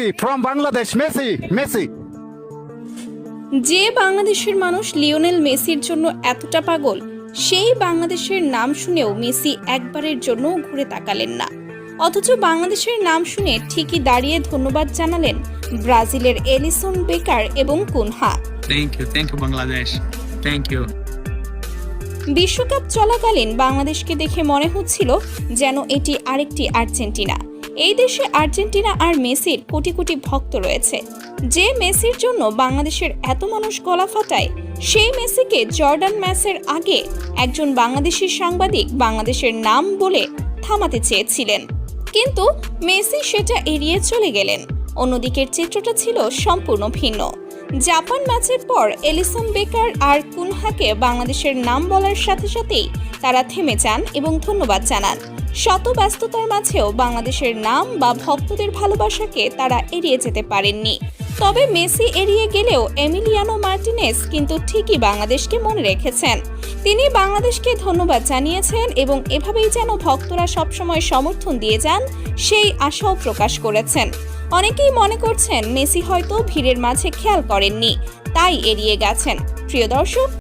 From Bangladesh, Messi. যে বাংলাদেশের মানুষ লিওনেল মেসির জন্য এতটা পাগল, সেই বাংলাদেশের নাম শুনেও মেসি একবারের জন্য ঘুরে তাকালেন না। অথচ বাংলাদেশের নাম শুনে ঠিকই দাঁড়িয়ে ধন্যবাদ জানালেন ব্রাজিলের এলিসন বেকার এবং Cunha. Thank you Bangladesh. Thank you. বিশ্বকাপ চলাকালীন বাংলাদেশকে দেখে মনে হচ্ছিল যেন এটি আরেকটি আর্জেন্টিনা। এই দেশে আর্জেন্টিনা আর মেসির কোটি কোটি ভক্ত রয়েছে। যে মেসির জন্য বাংলাদেশের এত মানুষ গলা ফাটায়, সেই মেসিকে জর্ডান ম্যাচের আগে একজন বাংলাদেশি সাংবাদিক বাংলাদেশের নাম বলে থামাতে চেয়েছিলেন, কিন্তু মেসি সেটা এড়িয়ে চলে গেলেন। অন্যদিকের চিত্রটা ছিল সম্পূর্ণ ভিন্ন। জাপান ম্যাচের পর এলিসন বেকার আর কুনহাকে বাংলাদেশের নাম বলার সাথে সাথেই তারা থেমে যান এবং ধন্যবাদ জানান। শত ব্যস্ততার মাঝেও বাংলাদেশের নাম বা ভক্তদের ভালোবাসাকে তারা এড়িয়ে যেতে পারেননি। তবে মেসি এড়িয়ে গেলেও এমিলিয়ানো মার্টিনেজ কিন্তু ঠিকই বাংলাদেশকে মনে রেখেছেন। তিনি বাংলাদেশকে ধন্যবাদ জানিয়েছেন এবং এভাবেই যেন ভক্তরা সবসময় সমর্থন দিয়ে যান সেই আশাও প্রকাশ করেছেন। অনেকেই মনে করছেন মেসি হয়তো ভিড়ের মাঝে খেয়াল করেননি, তাই এড়িয়ে গেছেন। প্রিয় দর্শক,